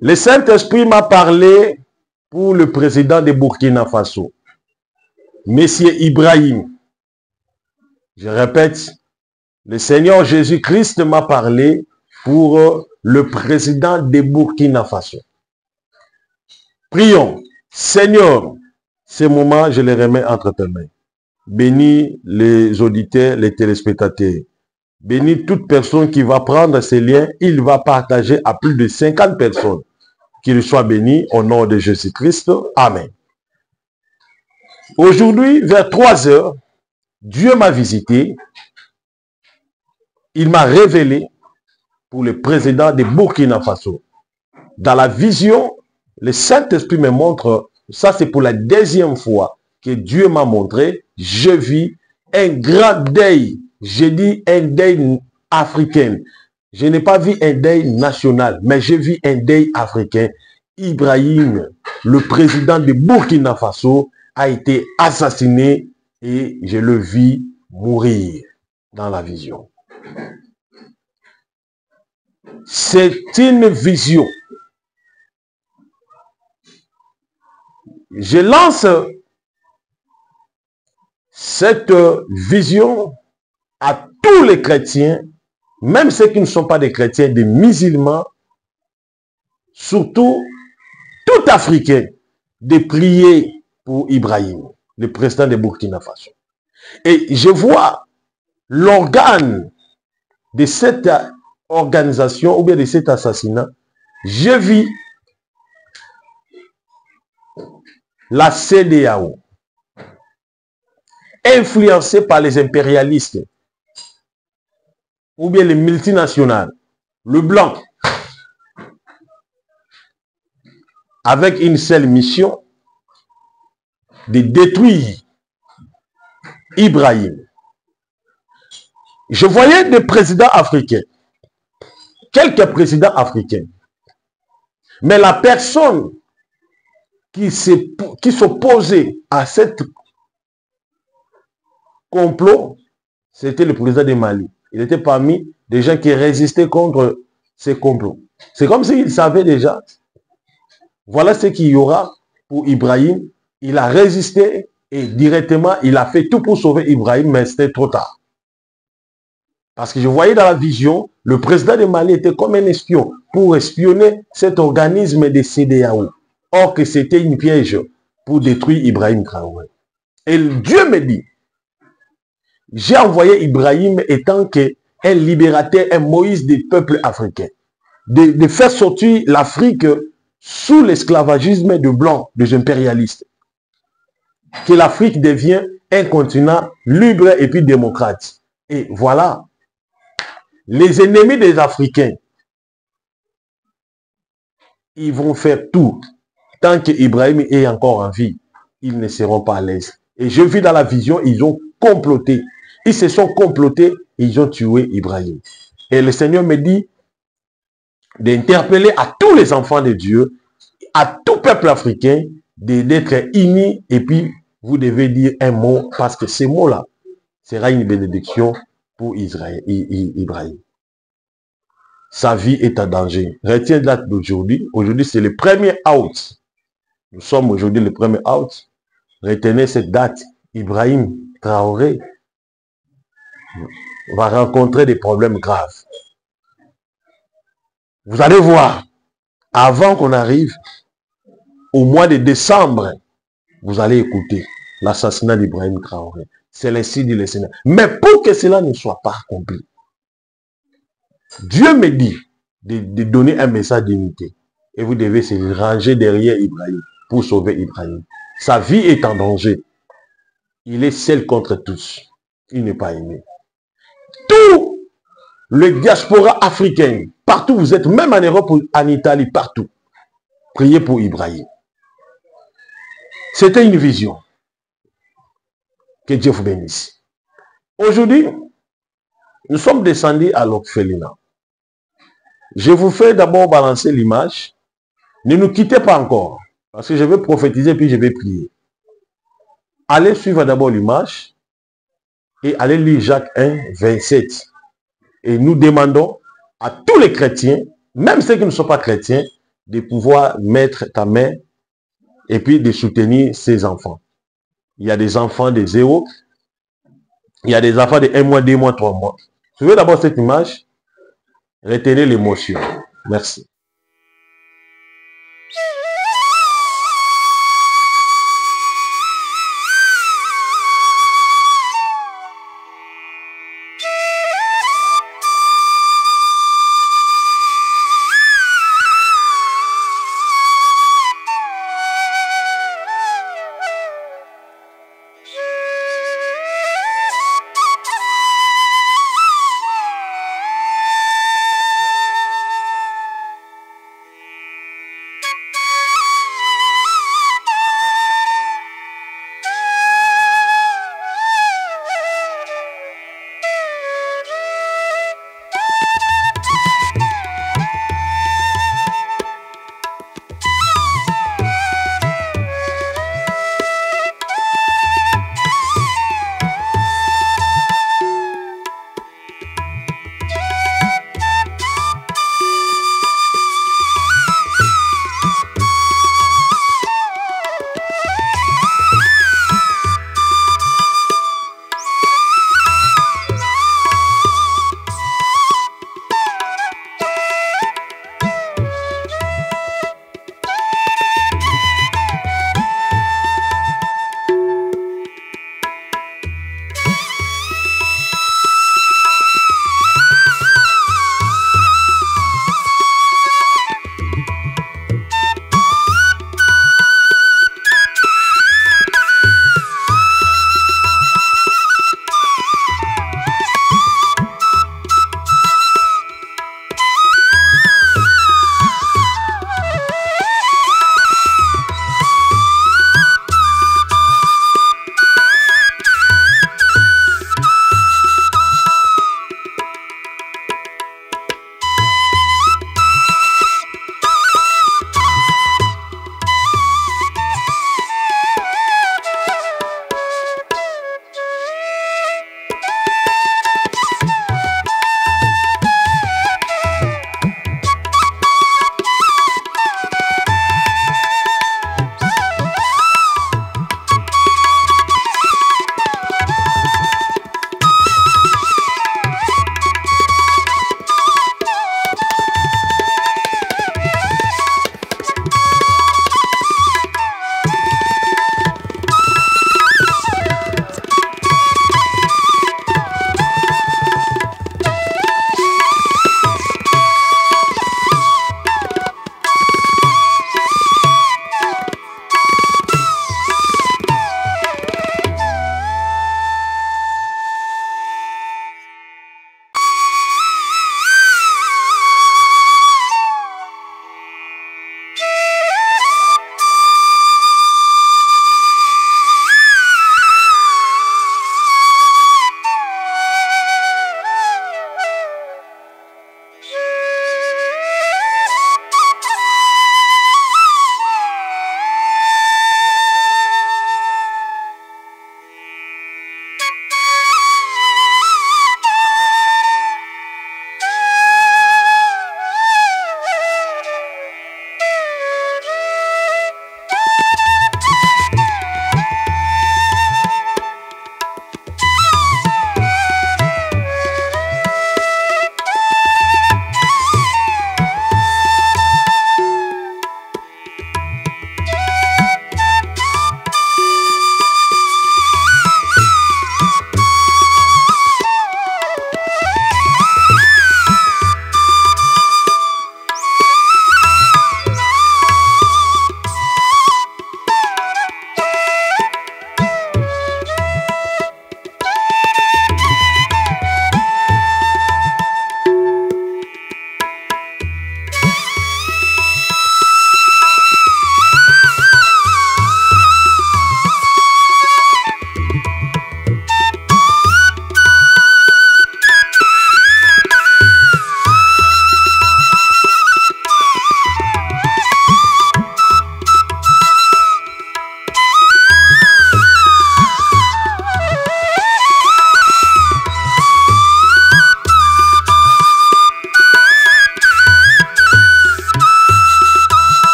Le Saint-Esprit m'a parlé pour le président de Burkina Faso, Monsieur Ibrahim. Je répète, le Seigneur Jésus-Christ m'a parlé pour le président de Burkina Faso. Prions. Seigneur, ces moments, je les remets entre tes mains. Bénis les auditeurs, les téléspectateurs. Bénis toute personne qui va prendre ces liens. Il va partager à plus de 50 personnes. Qu'il soit béni au nom de Jésus-Christ. Amen. Aujourd'hui, vers 3 heures, Dieu m'a visité. Il m'a révélé pour le président de Burkina Faso. Dans la vision, le Saint-Esprit me montre, ça c'est pour la 2e fois que Dieu m'a montré, je vis un grand deuil. J'ai dit un deuil africain. Je n'ai pas vu un deuil national, mais je vis un deuil africain. Ibrahim, le président de Burkina Faso, a été assassiné et je le vis mourir dans la vision. C'est une vision. Je lance cette vision à tous les chrétiens, même ceux qui ne sont pas des chrétiens, des musulmans, surtout tout Africain, de prier pour Ibrahim, le président de Burkina Faso. Et je vois l'organe de cette organisation ou bien de cet assassinat. Je vis la CEDEAO, influencée par les impérialistes ou bien les multinationales, le blanc, avec une seule mission de détruire Ibrahim. Je voyais des présidents africains, quelques présidents africains, mais la personne qui s'opposait à cette complot, c'était le président du Mali. Il était parmi des gens qui résistaient contre ces complots. C'est comme s'il savait déjà, voilà ce qu'il y aura pour Ibrahim. Il a résisté et directement, il a fait tout pour sauver Ibrahim, mais c'était trop tard. Parce que je voyais dans la vision, le président du Mali était comme un espion pour espionner cet organisme de CEDEAO. Or que c'était une piège pour détruire Ibrahim Traoré. Et Dieu me dit, j'ai envoyé Ibrahim étant qu'un libérateur, un Moïse des peuples africains. De faire sortir l'Afrique sous l'esclavagisme de blancs, des impérialistes. Que l'Afrique devient un continent libre et puis démocrate. Et voilà, les ennemis des Africains, ils vont faire tout. Tant qu'Ibrahim est encore en vie, ils ne seront pas à l'aise. Et je vis dans la vision, ils ont comploté. Ils se sont complotés et ils ont tué Ibrahim. Et le Seigneur me dit d'interpeller à tous les enfants de Dieu, à tout peuple africain, d'être unis. Et puis, vous devez dire un mot, parce que ce mot-là sera une bénédiction pour Ibrahim. Sa vie est en danger. Retiens la date d'aujourd'hui. Aujourd'hui, c'est le 1er août. Nous sommes aujourd'hui le 1er août. Retenez cette date. Ibrahim Traoré va rencontrer des problèmes graves. Vous allez voir, avant qu'on arrive au mois de décembre, vous allez écouter l'assassinat d'Ibrahim Traoré. C'est l'ainsi dit le Seigneur. Mais pour que cela ne soit pas accompli, Dieu me dit de donner un message d'unité. Et vous devez se ranger derrière Ibrahim pour sauver Ibrahim. Sa vie est en danger. Il est seul contre tous. Il n'est pas aimé. Tout le diaspora africain, partout vous êtes, même en Europe, en Italie, partout, priez pour Ibrahim. C'était une vision. Que Dieu vous bénisse. Aujourd'hui, nous sommes descendus à l'orphelinat. Je vous fais d'abord balancer l'image. Ne nous quittez pas encore, parce que je vais prophétiser puis je vais prier. Allez suivre d'abord l'image et allez lire Jacques 1, 27. Et nous demandons à tous les chrétiens, même ceux qui ne sont pas chrétiens, de pouvoir mettre ta main et puis de soutenir ses enfants. Il y a des enfants de 0, il y a des enfants de 1 mois, 2 mois, 3 mois. Suivez d'abord cette image, retenez l'émotion. Merci.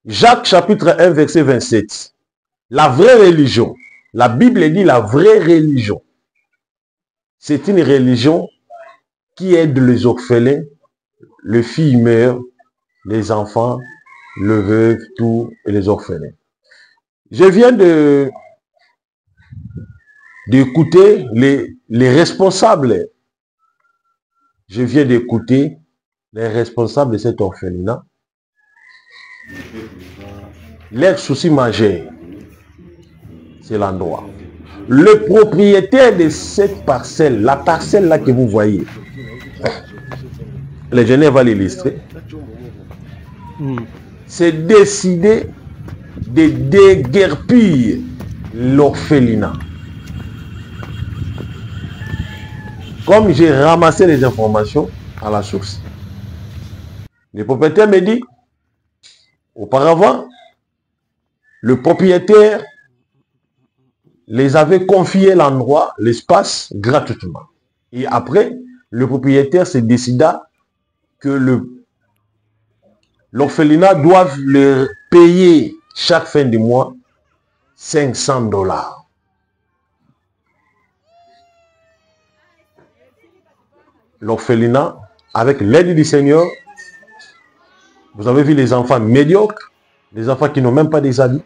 Jacques chapitre 1 verset 27. La vraie religion. La Bible dit la vraie religion. C'est une religion qui aide les orphelins, les filles meurent, les enfants, le veuve, tout, et les orphelins. Je viens d'écouter les responsables. Je viens d'écouter les responsables de cet orphelinat. Leur souci majeur, c'est l'endroit. Le propriétaire de cette parcelle, la parcelle là que vous voyez, le général va l'illustrer, c'est décidé de déguerpir l'orphelinat. Comme j'ai ramassé les informations à la source, le propriétaire me dit, auparavant, le propriétaire les avait confié l'endroit, l'espace, gratuitement. Et après, le propriétaire se décida que l'orphelinat doit leur payer chaque fin du mois $500. L'orphelinat, avec l'aide du Seigneur, vous avez vu les enfants médiocres, les enfants qui n'ont même pas des habits,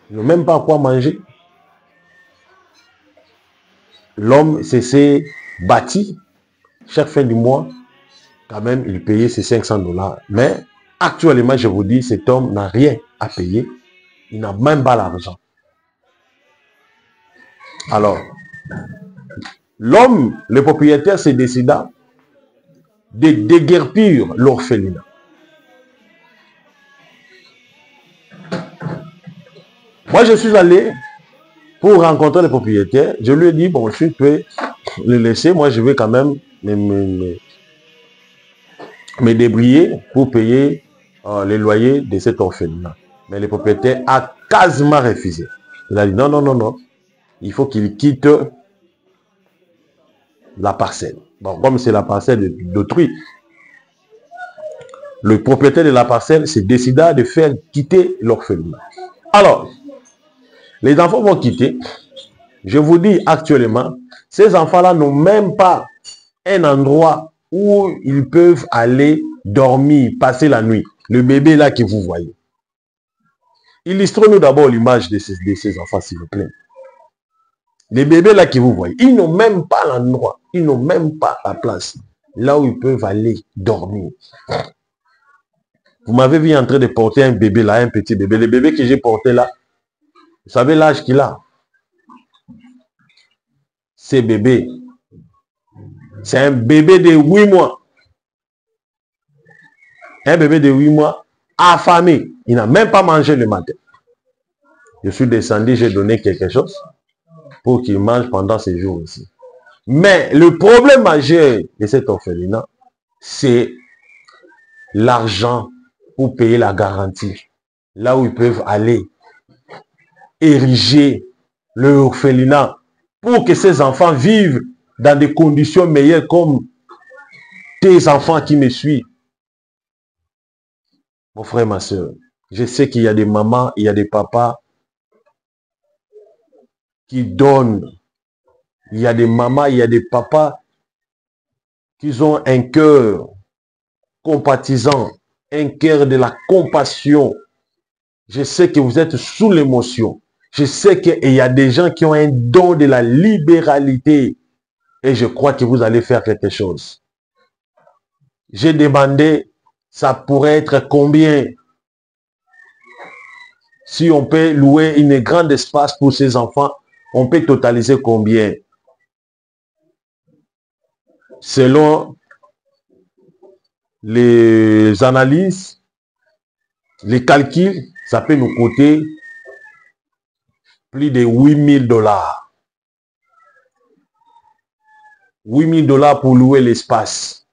qui n'ont même pas quoi manger. L'homme s'est bâti, chaque fin du mois, quand même, il payait ses $500. Mais actuellement, je vous dis, cet homme n'a rien à payer. Il n'a même pas l'argent. Alors, l'homme, le propriétaire, se décida de déguerpir l'orphelinat. Moi, je suis allé pour rencontrer le propriétaire. Je lui ai dit, bon, si tu peux le laisser, moi, je vais quand même me débrouiller pour payer les loyers de cet orphelinat. Mais le propriétaire a quasiment refusé. Il a dit, non, non, non, non. Il faut qu'il quitte la parcelle. Bon, comme c'est la parcelle d'autrui, le propriétaire de la parcelle s'est décidé de faire quitter l'orphelinat. Alors, les enfants vont quitter. Je vous dis actuellement, ces enfants-là n'ont même pas un endroit où ils peuvent aller dormir, passer la nuit. Le bébé là que vous voyez. Illustrez-nous d'abord l'image de ces enfants, s'il vous plaît. Les bébés là que vous voyez, ils n'ont même pas l'endroit, ils n'ont même pas la place là où ils peuvent aller dormir. Vous m'avez vu en train de porter un bébé là, un petit bébé. Le bébé que j'ai porté là, vous savez l'âge qu'il a? C'est bébé. C'est un bébé de 8 mois. Un bébé de 8 mois affamé. Il n'a même pas mangé le matin. Je suis descendu, j'ai donné quelque chose pour qu'il mange pendant ces jours aussi. Mais le problème majeur de cet orphelinat, c'est l'argent pour payer la garantie. Là où ils peuvent aller ériger l'orphelinat pour que ces enfants vivent dans des conditions meilleures comme tes enfants qui me suivent. Mon frère, ma soeur, je sais qu'il y a des mamans, il y a des papas qui donnent. Il y a des mamans, il y a des papas qui ont un cœur compatissant, un cœur de la compassion. Je sais que vous êtes sous l'émotion. Je sais qu'il y a des gens qui ont un don de la libéralité. Et je crois que vous allez faire quelque chose. J'ai demandé, ça pourrait être combien? Si on peut louer une grande espace pour ces enfants, on peut totaliser combien? Selon les analyses, les calculs, ça peut nous coûter plus de $8 000. $8 000 pour louer l'espace.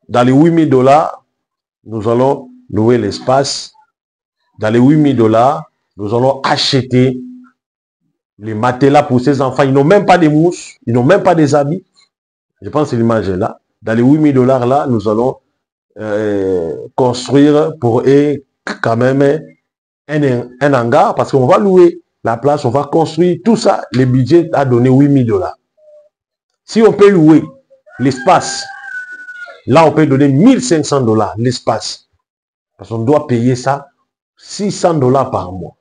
Dans les $8 000, nous allons louer l'espace. Dans les $8 000, nous allons acheter les matelas pour ces enfants. Ils n'ont même pas de mouches, ils n'ont même pas des habits. Je pense que l'image est là. Dans les $8 000 là, nous allons construire pour eux quand même un hangar parce qu'on va louer la place, on va construire tout ça. Le budget a donné 8 000 $. Si on peut louer l'espace, là on peut donner 1 500 $ l'espace. Parce qu'on doit payer ça 600 $ par mois.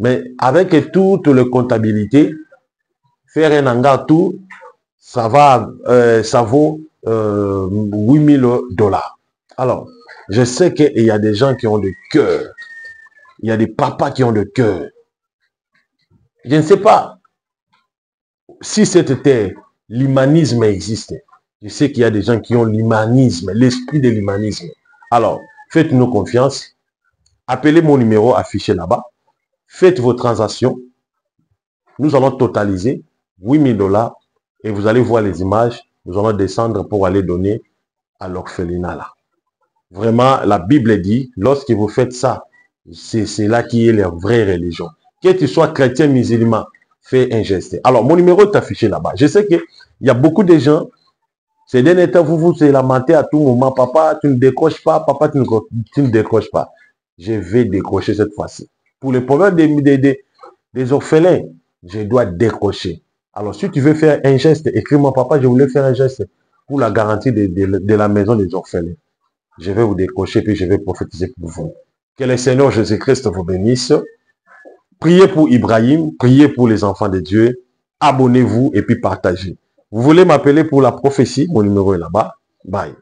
Mais avec toute la comptabilité, faire un hangar tout, ça vaut 8 000 $. Alors, je sais qu'il y a des gens qui ont de cœur. Il y a des papas qui ont de cœur. Je ne sais pas si cette terre, l'humanisme existe. Je sais qu'il y a des gens qui ont l'humanisme, l'esprit de l'humanisme. Alors, faites-nous confiance. Appelez mon numéro affiché là-bas. Faites vos transactions. Nous allons totaliser 8 000 $ et vous allez voir les images. Nous allons descendre pour aller donner à l'orphelinat là. Vraiment, la Bible dit, lorsque vous faites ça, c'est là qui est la vraie religion. Que tu sois chrétien, musulman, fais un geste. Alors, mon numéro est affiché là-bas. Je sais qu'il y a beaucoup de gens, ces derniers temps, vous vous lamentez à tout moment. Papa, tu ne décroches pas. Papa, tu ne décroches pas. Je vais décrocher cette fois-ci. Pour le problème des orphelins, je dois décrocher. Alors, si tu veux faire un geste, écris-moi, papa, je voulais faire un geste pour la garantie de la maison des orphelins. Je vais vous décrocher, puis je vais prophétiser pour vous. Que le Seigneur Jésus-Christ vous bénisse. Priez pour Ibrahim, priez pour les enfants de Dieu. Abonnez-vous et puis partagez. Vous voulez m'appeler pour la prophétie? Mon numéro est là-bas. Bye.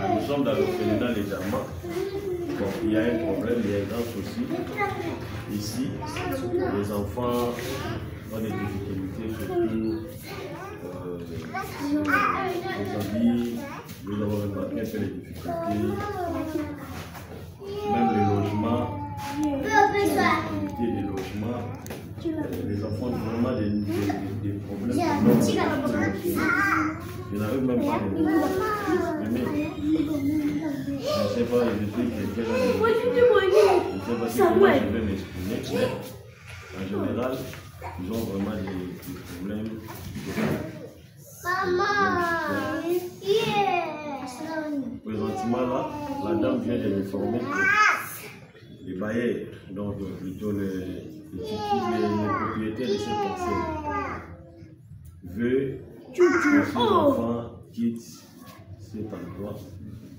Nous sommes dans l'orphelinat Les Damas. Bon, il y a un problème, il y a un grand souci. Ici, les enfants ont des difficultés, surtout les habits. Nous avons remarqué un peu les difficultés. Même les logements, les difficultés des logements. Les enfants ont vraiment des problèmes. Ils n'arrivent même pas à s'exprimer. Je ne sais pas, je sais que je vais m'exprimer, mais en général, ils ont vraiment des problèmes. Présentement là, la dame vient de m'informer que les bailleurs, donc plutôt les propriétaires de cette parcelle, veulent que ces enfants quittent cet endroit.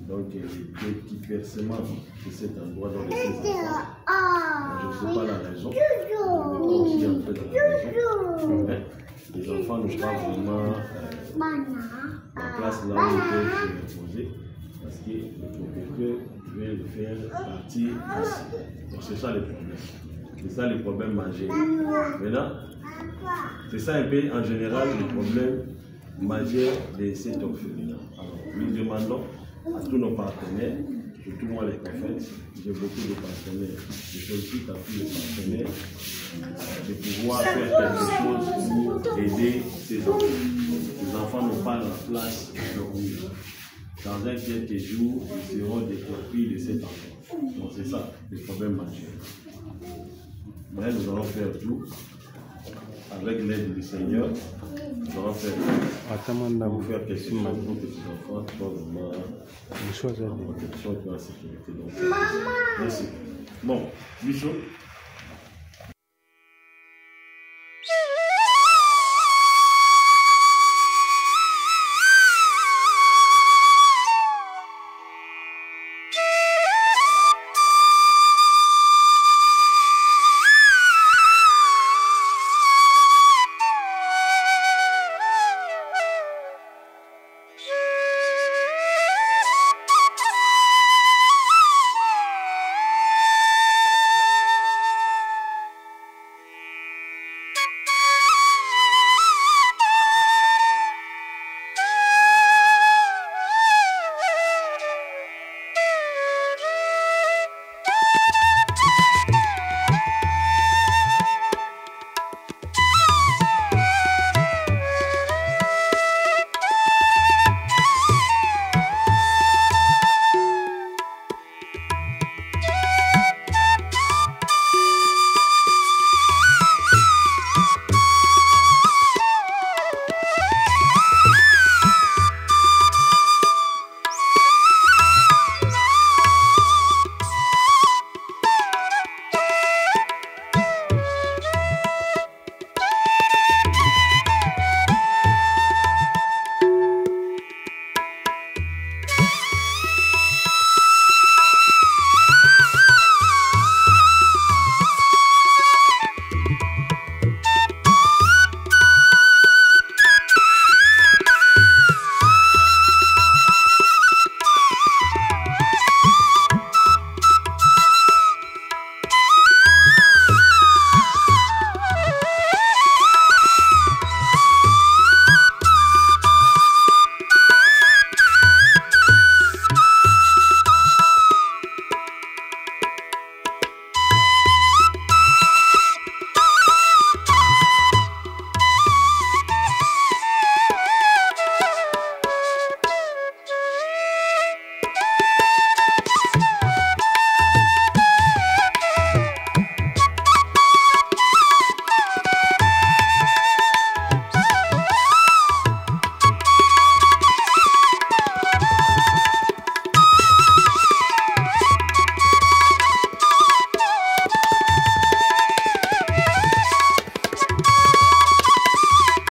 Donc les petits versements de cet endroit dans les enfants. Je ne sais pas la raison. Je ne sais pas aussi un peu la raison. Mais les enfants ne sont pas vraiment en place là où ils peuvent se reposer. Parce que le propriétaire veut le faire partir ici. Donc c'est ça le problème. C'est ça le problème majeur. Maintenant, c'est ça un peu en général le problème majeur de cet orphelinat. Alors, nous demandons à tous nos partenaires, surtout moi les prophètes, j'ai beaucoup de partenaires, je sollicite à tous les partenaires de pouvoir faire quelque chose pour aider ces enfants. Les enfants n'ont pas la place de dormir. Dans un quelques jours, ils seront déclarés de cet enfant. Donc c'est ça le problème majeur. Mais nous allons faire tout. Avec l'aide du Seigneur, nous allons faire pour faire quelque chose pour que ces enfants soient vraiment en protection et en sécurité. Donc, merci. Bon, Bichot.